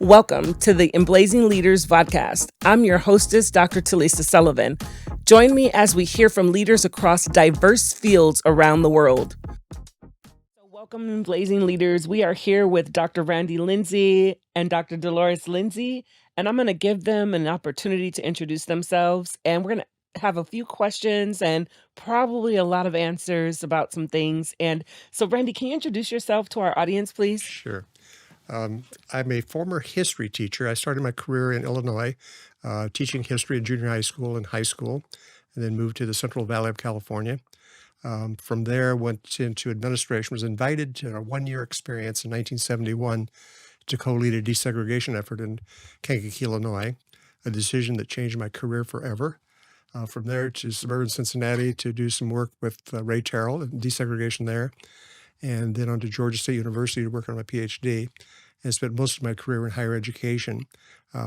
Welcome to the Emblazing Leaders Vodcast. I'm your hostess, Dr. Talisa Sullivan. Join me as we hear from leaders across diverse fields around the world. So welcome, Emblazing Leaders. We are here with Dr. Randi Lindsey and Dr. Delores Lindsey, and I'm going to give them an opportunity to introduce themselves, and we're going to have a few questions and probably a lot of answers about some things. And so, Randi, can you introduce yourself to our audience, please? Sure. I'm a former history teacher. I started my career in Illinois, teaching history in junior high school and high school, and then moved to the Central Valley of California. From there, went into administration, was invited to a one-year experience in 1971 to co-lead a desegregation effort in Kankakee, Illinois, a decision that changed my career forever. From there to suburban Cincinnati to do some work with Ray Terrell and desegregation there, and then on to Georgia State University to work on my PhD, and spent most of my career in higher education,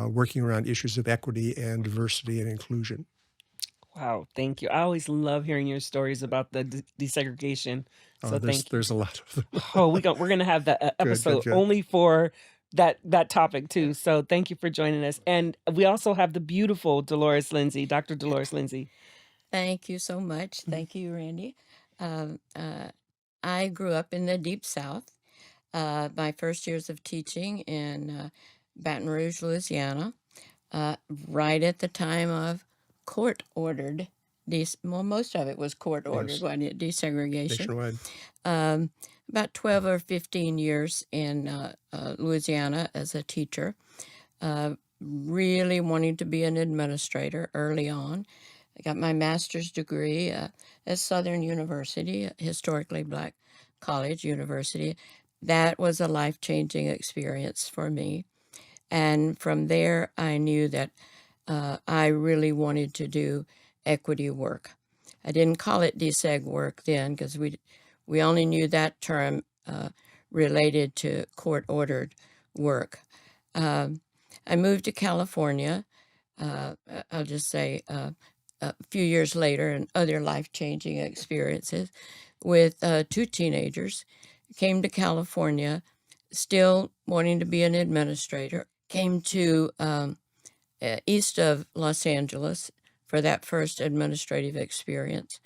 working around issues of equity and diversity and inclusion. Wow, thank you. I always love hearing your stories about the desegregation. So thank you. There's a lot of them. Oh, we're gonna have that episode good. only for that topic too. So thank you for joining us. And we also have the beautiful Delores Lindsey, Dr. Delores Lindsey. Thank you so much. Thank you, Randi. I grew up in the Deep South. My first years of teaching in Baton Rouge, Louisiana, right at the time of court-ordered, most of it was court-ordered, Yes. wasn't it, desegregation. Nationwide. About 12 or 15 years in Louisiana as a teacher, really wanting to be an administrator early on. I got my master's degree at Southern University, a historically Black college university. That was a life-changing experience for me. And from there, I knew that I really wanted to do equity work. I didn't call it deseg work then because we only knew that term related to court-ordered work. I moved to California, I'll just say a few years later, and other life-changing experiences with two teenagers. Came to California, still wanting to be an administrator. Came to east of Los Angeles for that first administrative experience.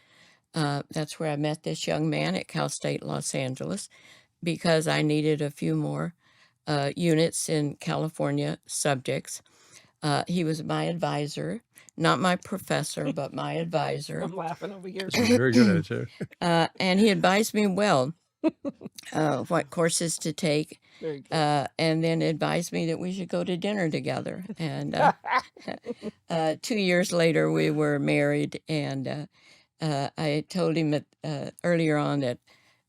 That's where I met this young man at Cal State Los Angeles because I needed a few more units in California subjects. He was my advisor, not my professor, but my advisor. I'm laughing over here. He's very good at it too. And he advised me well what courses to take, Very good. and then advised me that we should go to dinner together. And 2 years later, we were married, and I told him earlier on that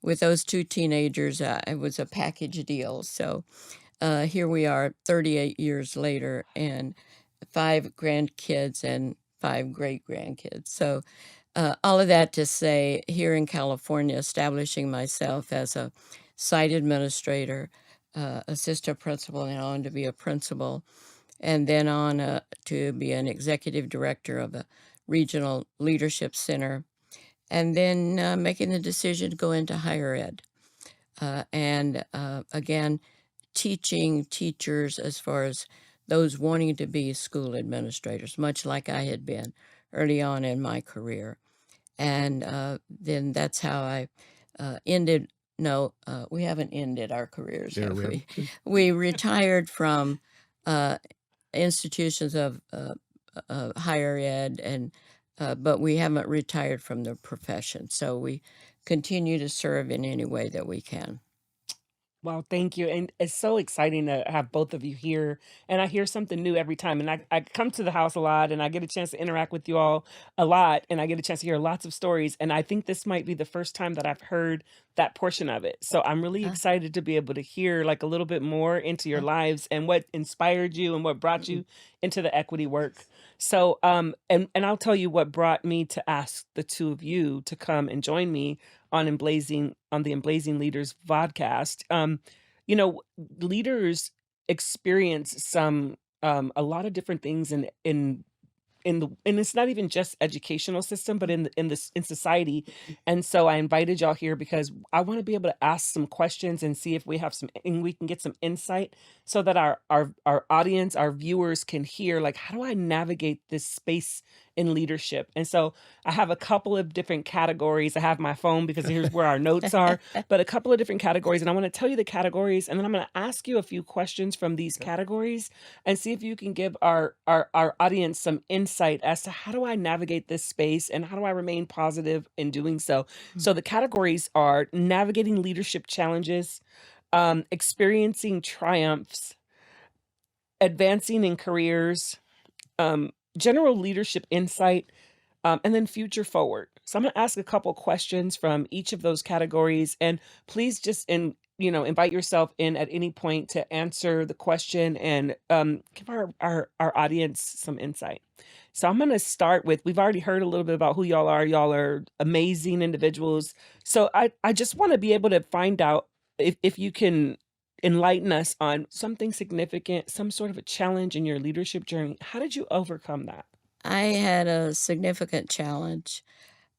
with those two teenagers, it was a package deal. So here we are 38 years later, and 5 grandkids and 5 great-grandkids. So all of that to say, here in California, establishing myself as a site administrator, assistant principal, and on to be a principal, and then on to be an executive director of a regional leadership center, and then making the decision to go into higher ed. And again, teaching teachers as far as those wanting to be school administrators, much like I had been early on in my career. And then that's how I ended. No, we haven't ended our careers, have we? We retired from institutions of higher ed, and but we haven't retired from the profession. So we continue to serve in any way that we can. Well, thank you. And it's so exciting to have both of you here. And I hear something new every time. And I come to the house a lot and I get a chance to interact with you all a lot. And I get a chance to hear lots of stories. And I think this might be the first time that I've heard that portion of it. So I'm really excited to be able to hear like a little bit more into your lives and what inspired you and what brought you into the equity work. So and I'll tell you what brought me to ask the two of you to come and join me on the Emblazing Leaders Vodcast. You know, leaders experience a lot of different things in and it's not even just educational system, but in society. And so I invited y'all here because I want to be able to ask some questions and see if we have some and we can get some insight so that our audience, our viewers can hear, like, how do I navigate this space in leadership? And so I have a couple of different categories. I have my phone because here's where our notes are, but a couple of different categories. And I want to tell you the categories, and then I'm going to ask you a few questions from these categories and see if you can give our audience some insight as to how do I navigate this space and how do I remain positive in doing so. So the categories are navigating leadership challenges, experiencing triumphs, advancing in careers, general leadership insight, and then future forward. So I'm going to ask a couple questions from each of those categories, and please just invite yourself in at any point to answer the question and give our audience some insight. So I'm going to start with, we've already heard a little bit about who y'all are. Y'all are amazing individuals. So I just want to be able to find out if you can enlighten us on something significant, some sort of a challenge in your leadership journey. How did you overcome that? I had a significant challenge.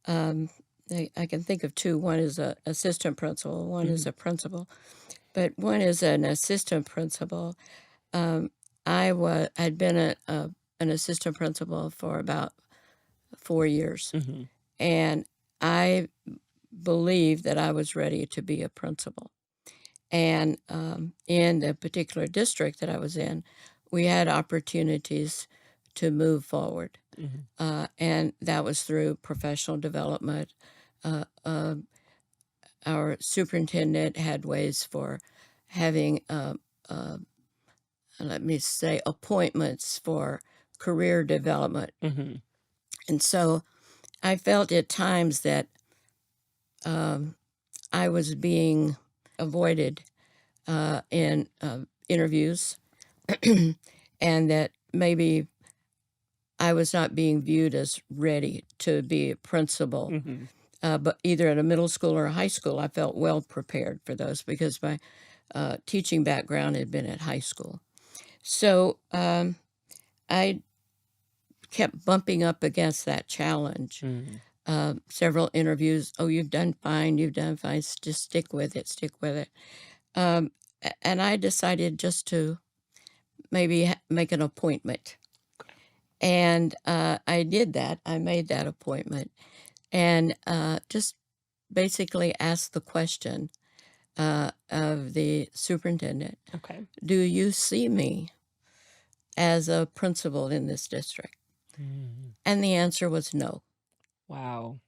Um, I can think of two. One is a assistant principal, one is a principal. But one is an assistant principal. Um, I'd been an assistant principal for about 4 years, Mhm. and I believed that I was ready to be a principal. And in the particular district that I was in, we had opportunities to move forward. Mhm. And that was through professional development. Uh, uh, our superintendent had ways for having, let me say, appointments for career development. Mhm. And so I felt at times that I was being avoided in interviews and that maybe I was not being viewed as ready to be a principal. Mhm. But either at a middle school or a high school, I felt well prepared for those because my teaching background had been at high school. So I kept bumping up against that challenge. Mhm. Several interviews. Oh, you've done fine. You've done fine. Just stick with it. Stick with it. And I decided just to maybe make an appointment. And I did that. I made that appointment and just basically asked the question of the superintendent, Okay. do you see me as a principal in this district? Mhm. And the answer was no. Wow.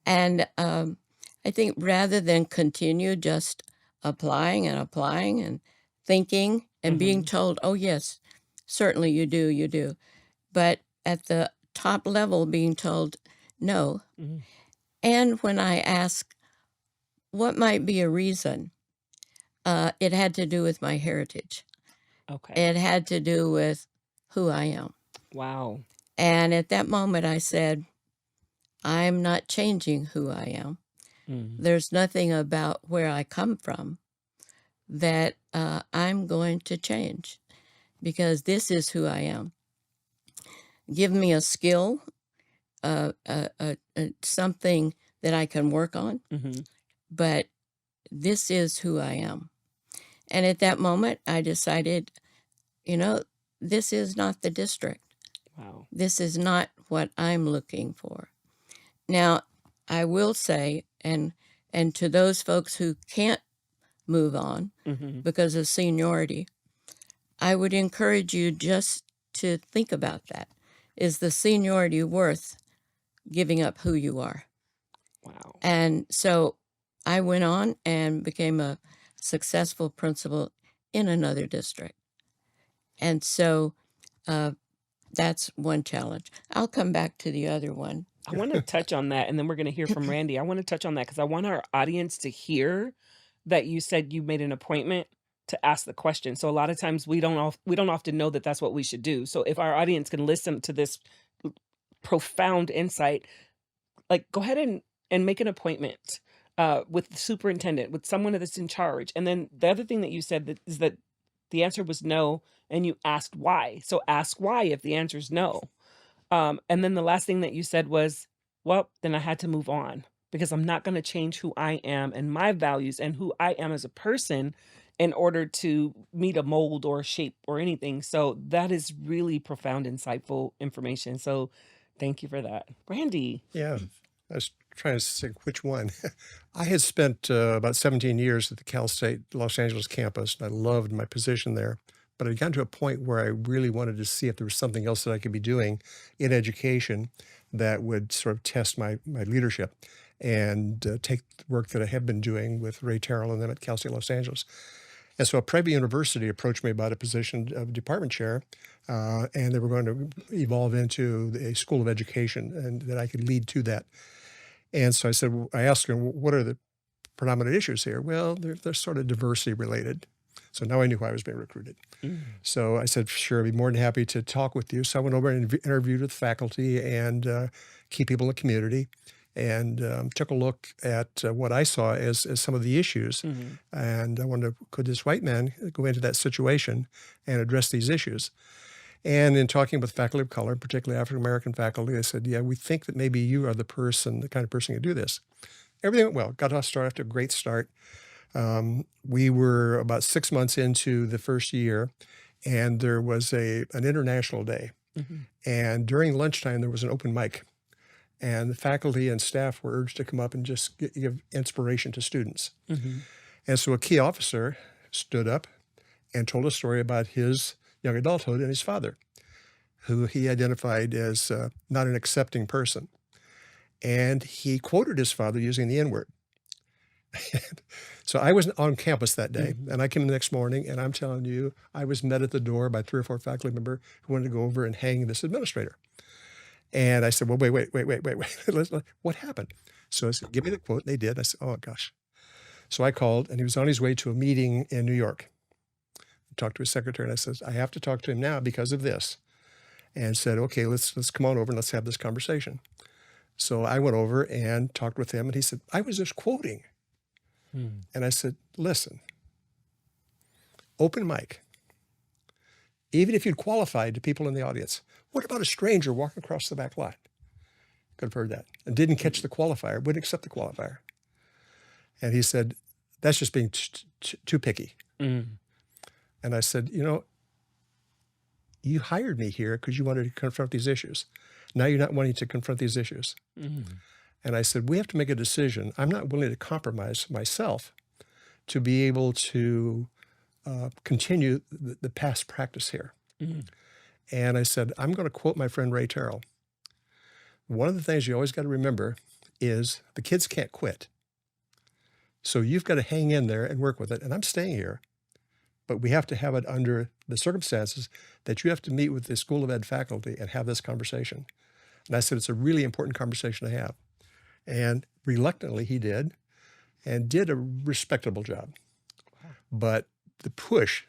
And I think rather than continue just applying and thinking and being Mhm. told, oh, yes, certainly you do. But at the top level, being told no. Mhm. And when I asked what might be a reason, it had to do with my heritage. Okay. It had to do with who I am. Wow. And at that moment, I said, I'm not changing who I am. Mhm. There's nothing about where I come from that I'm going to change because this is who I am. Give me a skill, something that I can work on, Mhm. but this is who I am. And at that moment, I decided, this is not the district. Wow. This is not what I'm looking for. Now, I will say, and to those folks who can't move on Mhm. because of seniority, I would encourage you just to think about that. Is the seniority worth giving up who you are? Wow. And so I went on and became a successful principal in another district. And so that's one challenge. I'll come back to the other one. I want to touch on that, and then we're going to hear from Randi. I want to touch on that because I want our audience to hear that you said you made an appointment to ask the question. So a lot of times we don't often know that that's what we should do. So if our audience can listen to this profound insight, like, go ahead and make an appointment with the superintendent, with someone that's in charge. And then the other thing that you said is that the answer was no, and you asked why. So ask why if the answer is no. And then the last thing that you said was, well, then I had to move on because I'm not going to change who I am and my values and who I am as a person in order to meet a mold or a shape or anything. So that is really profound, insightful information. So thank you for that. Randy. Yeah, I was trying to think which one. I had spent about 17 years at the Cal State Los Angeles campus, and I loved my position there. But I'd gotten to a point where I really wanted to see if there was something else that I could be doing in education that would sort of test my leadership and take the work that I had been doing with Ray Terrell and them at Cal State Los Angeles. And so a private university approached me about a position of department chair, and they were going to evolve into a school of education and that I could lead to that. And so I said, I asked them, what are the predominant issues here? Well, they're sort of diversity related. So now I knew why I was being recruited. Mm. So I said, sure, I'd be more than happy to talk with you. So I went over and interviewed with faculty and key people in the community and took a look at what I saw as some of the issues. Mhm. And I wondered, could this white man go into that situation and address these issues? And in talking with faculty of color, particularly African-American faculty, I said, yeah, we think that maybe you are the kind of person who can do this. Everything went well. Got off to a great start. We were about 6 months into the first year, and there was an international day. Mhm. And during lunchtime, there was an open mic. And the faculty and staff were urged to come up and just give inspiration to students. Mhm. And so a key officer stood up and told a story about his young adulthood and his father, who he identified as not an accepting person. And he quoted his father using the N-word. So I was on campus that day, Mhm. and I came the next morning, and I'm telling you, I was met at the door by 3 or 4 faculty members who wanted to go over and hang this administrator. And I said, well, wait. What happened? So I said, give me the quote. And they did. I said, oh, gosh. So I called, and he was on his way to a meeting in New York. I talked to his secretary, and I said, I have to talk to him now because of this. And said, okay, let's come on over and let's have this conversation. So I went over and talked with him, and he said, I was just quoting. Mm. And I said, listen, open mic. Even if you'd qualified to people in the audience, what about a stranger walking across the back line? Could have heard that. And didn't catch the qualifier, wouldn't accept the qualifier. And he said, that's just being too picky. Mm. And I said, you hired me here because you wanted to confront these issues. Now you're not wanting to confront these issues. Mm. And I said, we have to make a decision. I'm not willing to compromise myself to be able to continue the past practice here. Mm. And I said, I'm going to quote my friend Ray Terrell. One of the things you always got to remember is the kids can't quit. So you've got to hang in there and work with it. And I'm staying here, but we have to have it under the circumstances that you have to meet with the School of Ed faculty and have this conversation. And I said, it's a really important conversation to have. And reluctantly he did, and did a respectable job. But the push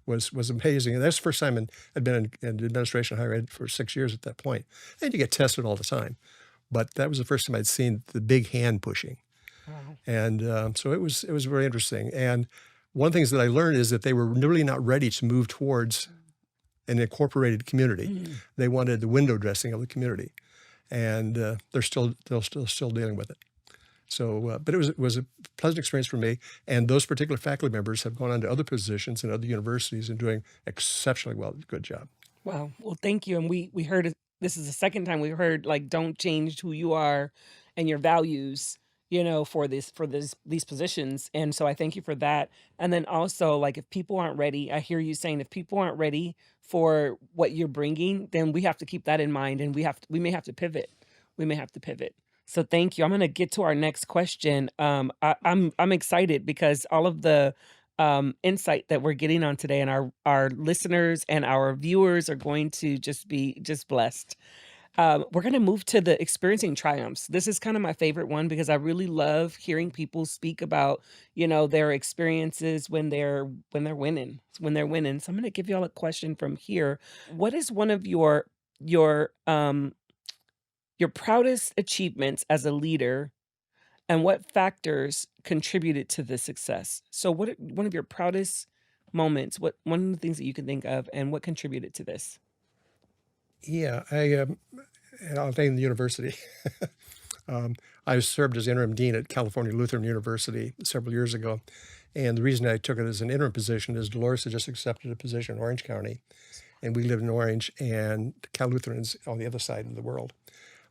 was amazing. And that's the first time I'd been in administration higher ed for 6 years at that point. And you get tested all the time. But that was the first time I'd seen the big hand pushing. Wow. And so it was very interesting. And one of the things that I learned is that they were really not ready to move towards an incorporated community. Mm. They wanted the window dressing of the community. And they're still dealing with it. So, but it was a pleasant experience for me. And those particular faculty members have gone on to other positions in other universities and doing exceptionally well. Good job. Wow. Well, thank you. And we heard it. This is the second time we heard like don't change who you are and your values, for these positions. And so I thank you for that. And then also like if people aren't ready, I hear you saying if people aren't ready for what you're bringing, then we have to keep that in mind and we may have to pivot. We may have to pivot. So thank you. I'm going to get to our next question. I'm excited because all of the insight that we're getting on today, and our listeners and our viewers are going to just be blessed. We're going to move to the experiencing triumphs. This is kind of my favorite one because I really love hearing people speak about their experiences when they're winning, So I'm going to give you all a question from here. What is one of your proudest achievements as a leader, and what factors contributed to the success? So one of your proudest moments, what one of the things that you can think of, and what contributed to this? Yeah, I'll name the university. I served as interim dean at California Lutheran University several years ago. And the reason I took it as an interim position is Dolores had just accepted a position in Orange County, and we lived in Orange, and Cal Lutheran's on the other side of the world.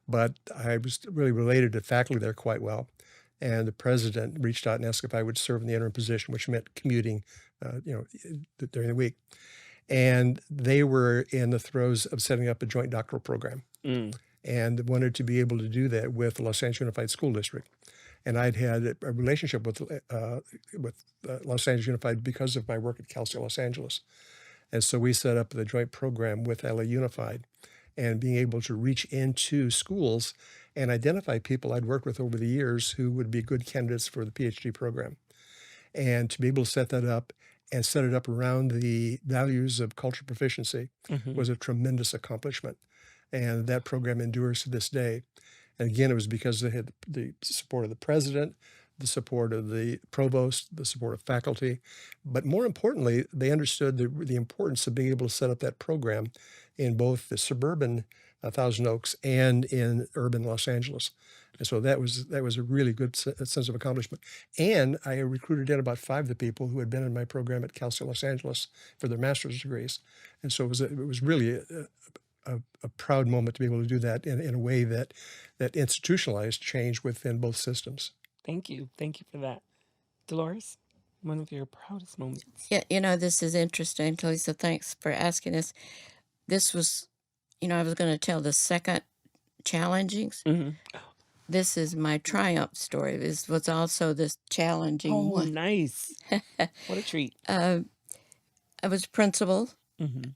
But I was really related to faculty there quite well. And the president reached out and asked if I would serve in the interim position, which meant commuting, during the week. And they were in the throes of setting up a joint doctoral program Mm. and wanted to be able to do that with the Los Angeles Unified School District. And I'd had a relationship with Los Angeles Unified because of my work at Cal State Los Angeles. And so we set up the joint program with LA Unified, and being able to reach into schools and identify people I'd worked with over the years who would be good candidates for the PhD program. And to be able to set that up and set it up around the values of cultural proficiency Mhm. was a tremendous accomplishment. And that program endures to this day. And again, it was because they had the support of the president, the support of the provost, the support of faculty. But more importantly, they understood the importance of being able to set up that program in both the suburban Thousand Oaks and in urban Los Angeles. And so that was a really good sense of accomplishment. And I recruited in about 5 of the people who had been in my program at Cal State Los Angeles for their master's degrees. And so it was really a proud moment to be able to do that in a way that institutionalized change within both systems. Thank you. Thank you for that. Dolores, one of your proudest moments. Yeah, this is interesting, Talisa. Thanks for asking this. This was, I was going to tell the second challengings. Mm-hmm. This is my triumph story. This was also this challenging one. Nice. What a treat. I was principal Mm-hmm.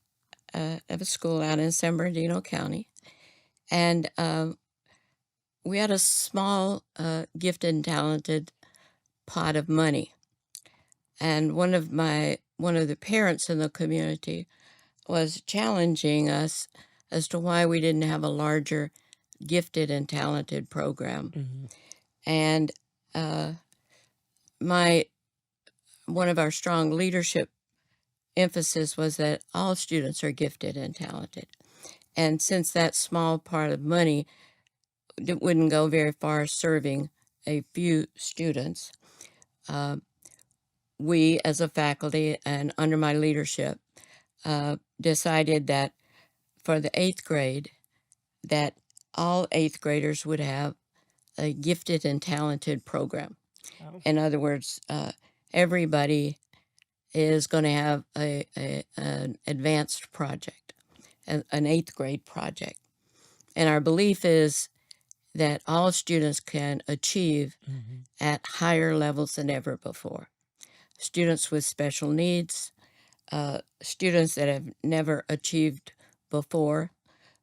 of a school out in San Bernardino County, and we had a small, gifted and talented pot of money. And one of the parents in the community was challenging us as to why we didn't have a larger gifted and talented program. Mm-hmm. And one of our strong leadership emphasis was that all students are gifted and talented. And since that small part of money wouldn't go very far serving a few students, we as a faculty and under my leadership decided that for the 8th grade, that all 8th graders would have a gifted and talented program. Oh. In other words, everybody is going to have an advanced project, an 8th grade project. And our belief is that all students can achieve Mm-hmm. at higher levels than ever before. Students with special needs, students that have never achieved before,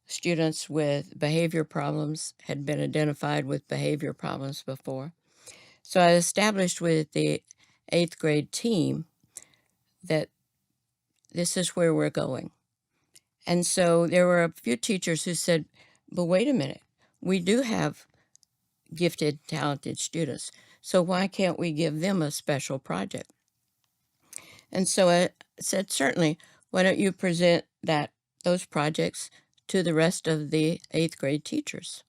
students with behavior problems had been identified with behavior problems before. So I established with the 8th grade team that this is where we're going. And so there were a few teachers who said, but wait a minute, we do have gifted, talented students, so why can't we give them a special project? And so I said, certainly, why don't you present those projects to the rest of the 8th grade teachers?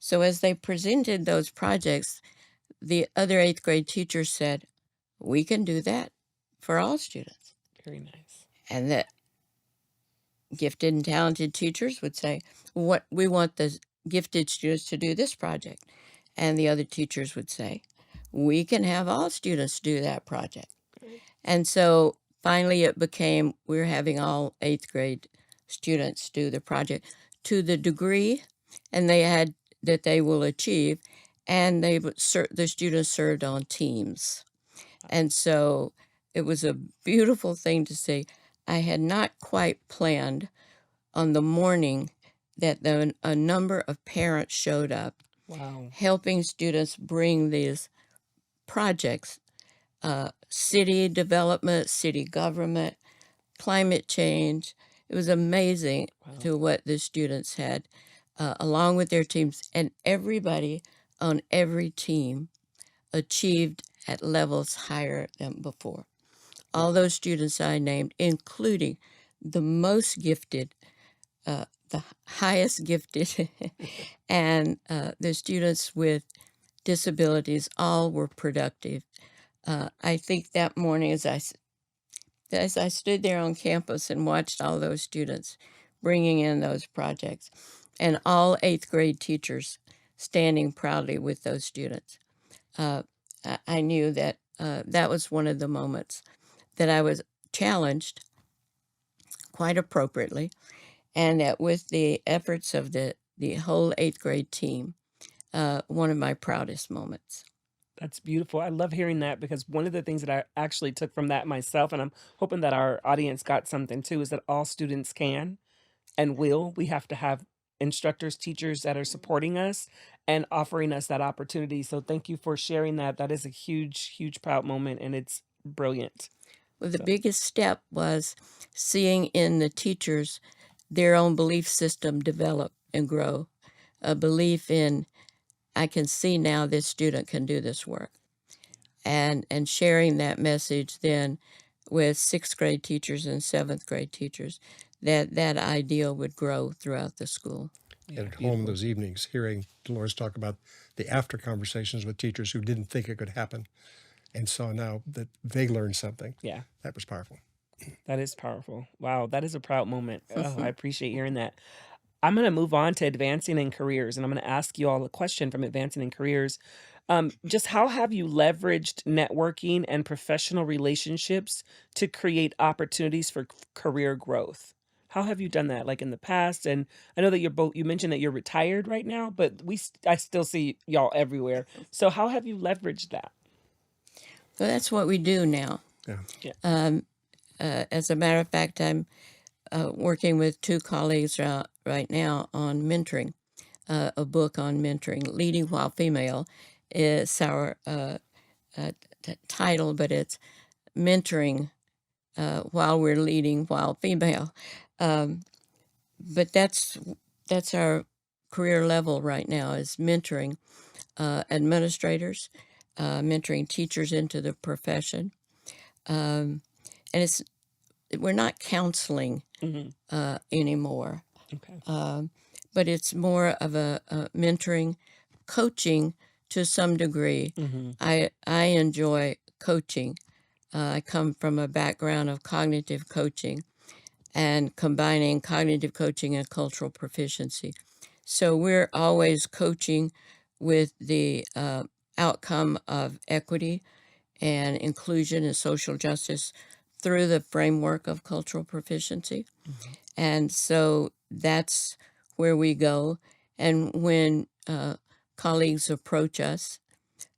So as they presented those projects, the other 8th grade teachers said, we can do that for all students. Very nice. And the gifted and talented teachers would say, what we want the gifted students to do this project. And the other teachers would say, we can have all students do that project. Great. And so finally it became we're having all 8th grade students do the project to the degree and that they will achieve, and the students served on teams. And so it was a beautiful thing to see. I had not quite planned on the morning that a number of parents showed up. Wow. Helping students bring these projects, city development, city government, climate change. It was amazing to what the students had, along with their teams. And everybody on every team achieved at levels higher than before. All those students I named, including the most gifted the highest gifted, and the students with disabilities all were productive. I think that morning, as I stood there on campus and watched all those students bringing in those projects, and all 8th grade teachers standing proudly with those students, I knew that that was one of the moments that I was challenged quite appropriately, and that with the efforts of the whole 8th grade team, one of my proudest moments. That's beautiful. I love hearing that because one of the things that I actually took from that myself, and I'm hoping that our audience got something too, is that all students can and will. We have to have instructors, teachers that are supporting us and offering us that opportunity. So thank you for sharing that. That is a huge, huge proud moment, and it's brilliant. Well, the So biggest step was seeing in the teachers their own belief system develop and grow. A belief in, I can see now this student can do this work. And sharing that message then with 6th grade teachers and 7th grade teachers, that ideal would grow throughout the school. And yeah, at home beautiful. those evenings, hearing Delores talk about the after conversations with teachers who didn't think it could happen and saw now that they learned something. Yeah, That was powerful. that is powerful. Wow, that is a proud moment. Oh, I appreciate hearing that. I'm going to move on to advancing in careers, and I'm going to ask you all a question from advancing in careers. Just how have you leveraged networking and professional relationships to create opportunities for career growth? How have you done that, like in the past? And I know that you're both. You mentioned that you're retired right now, but I still see y'all everywhere. So how have you leveraged that? So that's what we do now. Yeah. Yeah. As a matter of fact, I'm working with 2 colleagues right now on mentoring, a book on mentoring. Leading While Female is our title, but it's mentoring while we're leading while female. But that's our career level right now, is mentoring administrators, mentoring teachers into the profession. And we're not counseling anymore, Okay. but it's more of a mentoring, coaching to some degree. I enjoy coaching. I come from a background of cognitive coaching and combining cognitive coaching and cultural proficiency. So we're always coaching with the outcome of equity and inclusion and social justice through the framework of cultural proficiency. And so that's where we go. And when colleagues approach us,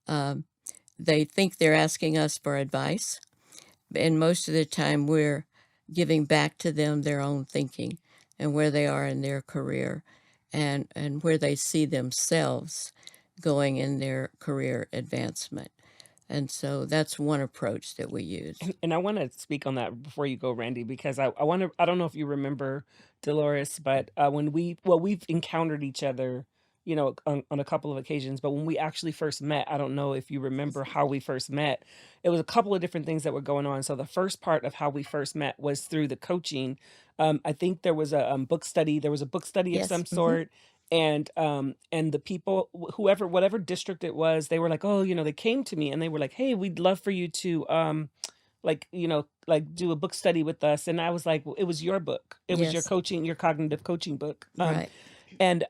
they think they're asking us for advice. And most of the time, we're giving back to them their own thinking and where they are in their career and where they see themselves going in their career advancement. And so that's one approach that we use. And I want to speak on that before you go, Randy, because I want to. I don't know if you remember Dolores, but when we've encountered each other, on a couple of occasions. But when we actually first met, I don't know if you remember how we first met. It was a couple of different things that were going on. So the first part of how we first met was through the coaching. I think there was a book study. There was a book study of Yes. some sort. And the people, whoever, whatever district it was, they were like, oh, they came to me and they were like, hey, we'd love for you to like do a book study with us. And I was like, well, it was your book. It was your Yes. coaching, your cognitive coaching book. Right. And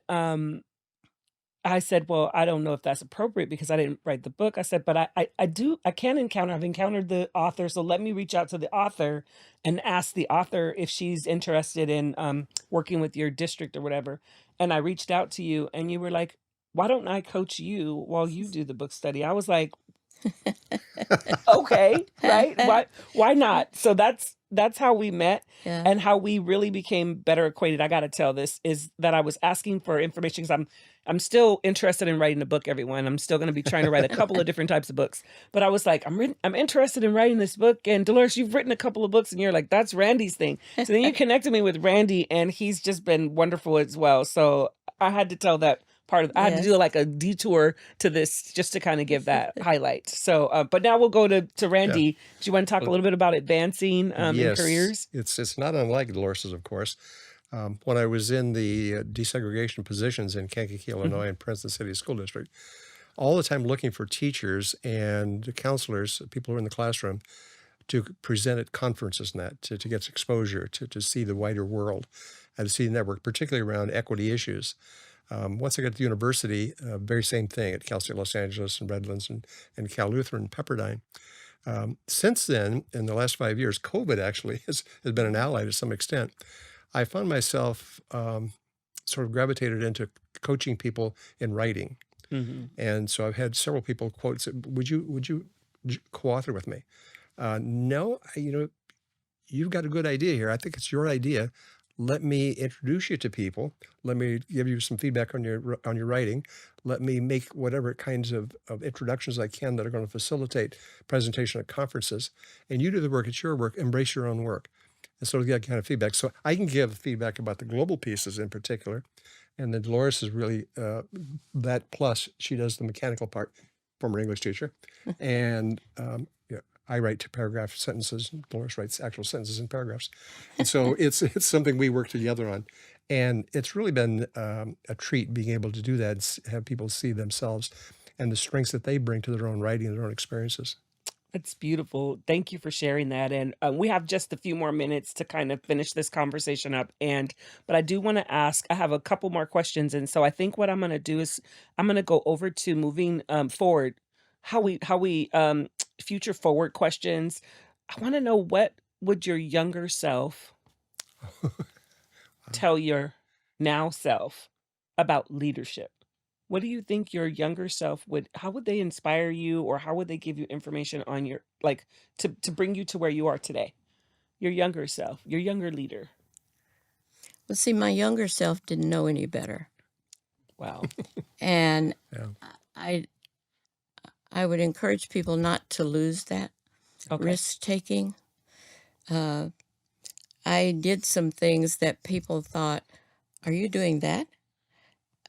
I said, well, I don't know if that's appropriate because I didn't write the book. I said, but I've encountered the author. So let me reach out to the author and ask the author if she's interested in working with your district or whatever. And I reached out to you and you were like, why don't I coach you while you do the book study? I was like, okay, right? Why not? So that's how we met. Yeah. And how we really became better acquainted. I got to tell this is that I was asking for information because I'm still interested in writing a book, everyone. I'm still going to be trying to write a couple of different types of books. But I was like, I'm interested in writing this book. And Dolores, you've written a couple of books and you're like, that's Randy's thing. So then you connected me with Randy and he's just been wonderful as well. So I had to tell that part of, I had to Yes. do like a detour to this just to kind of give that highlight. So, but now we'll go to Randy. Do you want to talk a little bit about advancing in Yes, careers? it's not unlike Dolores's, of course. When I was in the desegregation positions in Kankakee, Mhm. Illinois, and Princeton City School District, all the time looking for teachers and counselors, people who are in the classroom, to present at conferences and that, to get exposure, to see the wider world, and to see the network, particularly around equity issues. Once I got to the university, very same thing at Cal State Los Angeles and Redlands and Cal Lutheran and Pepperdine. Since then, in the last 5 years, COVID actually has been an ally to some extent. I found myself sort of gravitated into coaching people in writing. Mhm. And so I've had several people quote, say, would you co-author with me? No, you've got a good idea here. I think it's your idea. Let me introduce you to people. Let me give you some feedback on your writing. Let me make whatever kinds of introductions I can that are going to facilitate presentation at conferences. And you do the work. It's your work. Embrace your own work. And so we get kind of feedback. So I can give feedback about the global pieces in particular. And then Dolores is really that plus she does the mechanical part, former English teacher. And yeah, I write to paragraph sentences. Dolores writes actual sentences in paragraphs. And so it's something we work together on. And it's really been a treat being able to do that, and have people see themselves and the strengths that they bring to their own writing and their own experiences. That's beautiful. Thank you for sharing that. And we have just a few more minutes to kind of finish this conversation up. But I do want to ask. I have a couple more questions, and so I think what I'm going to do is I'm going to go over to moving forward. How we future forward questions. I want to know, what would your younger self Wow. tell your now self about leadership? What do you think your younger self would, how would they inspire you, or how would they give you information on your, like, to bring you to where you are today? Your younger self, your younger leader. Well, see, my younger self didn't know any better. Wow. And Yeah. I, I would encourage people not to lose that Okay. risk taking. I did some things that people thought, are you doing that?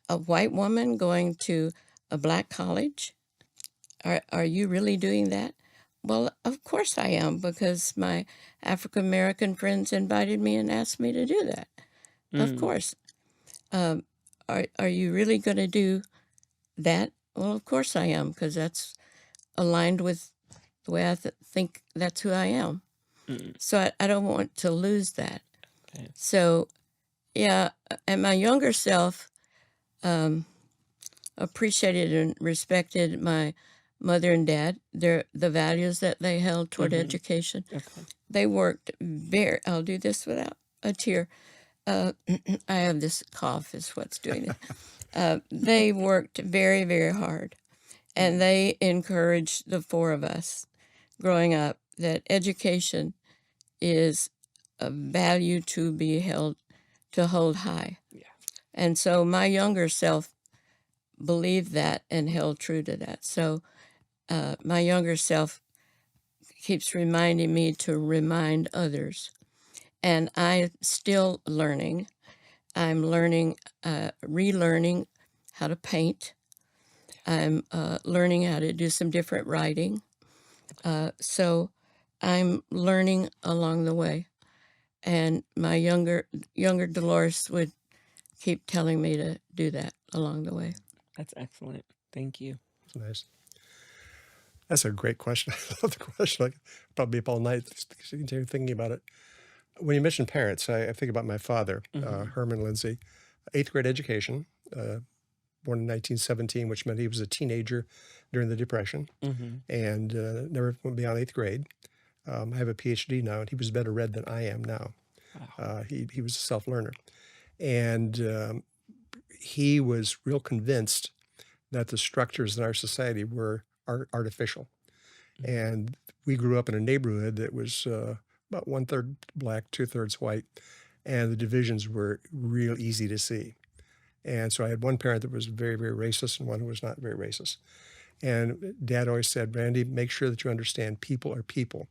A white woman going to a black college? Are you really doing that? Well, of course I am, because my African American friends invited me and asked me to do that. Of Mm, course. Um, are you really going to do that? Well, of course I am, because that's aligned with the way I think that's who I am. mm, So I don't want to lose that. okay. So, yeah, and my younger self um, appreciated and respected my mother and dad, the values that they held toward Hmm. education. Okay. They worked very, I'll do this without a tear. Uh, I have this cough is what's doing it. They worked very, very hard, and Mm, they encouraged the four of us growing up that education is a value to be to hold high. yeah. And so my younger self believed that and held true to that. So my younger self keeps reminding me to remind others. And I'm still learning. I'm learning, relearning how to paint. I'm learning how to do some different writing. So I'm learning along the way. And my younger Dolores would keep telling me to do that along the way. That's excellent. Thank you. That's nice. That's a great question. I love the question. I could probably be up all night just continue thinking about it. When you mention parents, I think about my father, Hmm. Herman Lindsey, eighth grade education, born in 1917, which meant he was a teenager during the Depression Hmm. and never went beyond eighth grade. I have a PhD now, and he was better read than I am now. Wow. He was a self learner, and he was real convinced that the structures in our society were artificial. Mm, And we grew up in a neighborhood that was about one third black, two thirds white, and the divisions were real easy to see. And so I had one parent that was very, very racist and one who was not very racist. And dad always said, Randy, make sure that you understand people are people.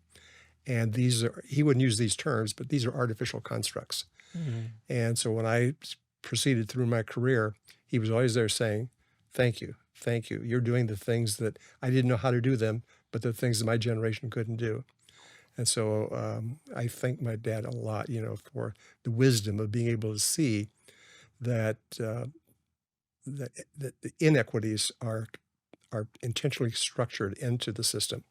And these are, he wouldn't use these terms, but these are artificial constructs. mm, And so when I proceeded through my career, he was always there saying, thank you, thank you. You're doing the things that I didn't know how to do them, but the things that my generation couldn't do. And so I thank my dad a lot, for the wisdom of being able to see that that the inequities are intentionally structured into the system,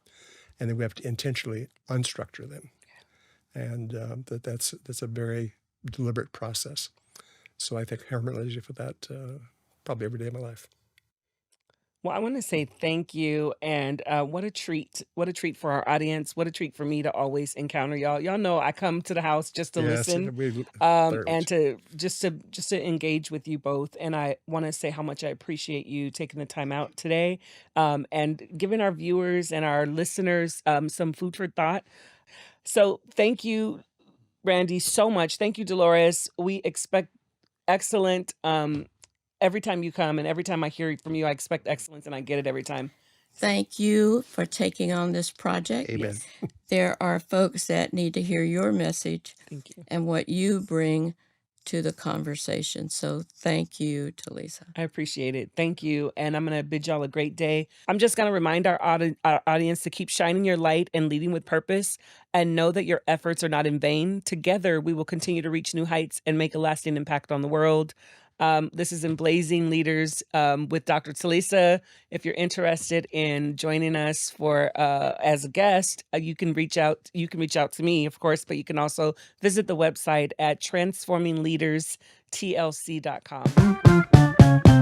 and then we have to intentionally unstructure them, and that's a very deliberate process. So I thank Herman Lindsey for that probably every day of my life. Well, I want to say thank you, and what a treat! What a treat for our audience! What a treat for me to always encounter y'all. Y'all know I come to the house just to Yes, listen, we and learned. to engage with you both. And I want to say how much I appreciate you taking the time out today, and giving our viewers and our listeners some food for thought. So, thank you, Randi, so much. Thank you, Delores. We expect excellent. Every time you come and every time I hear from you, I expect excellence and I get it every time. Thank you for taking on this project. Amen. Yes. There are folks that need to hear your message Thank you. and what you bring to the conversation. So thank you, Talisa. I appreciate it. Thank you. And I'm going to bid y'all a great day. I'm just going to remind our audience to keep shining your light and leading with purpose, and know that your efforts are not in vain. Together, we will continue to reach new heights and make a lasting impact on the world. This is Emblazing Leaders with Dr. Talisa. If you're interested in joining us for as a guest, you can reach out. You can reach out to me, of course, but you can also visit the website at transformingleaderstlc.com.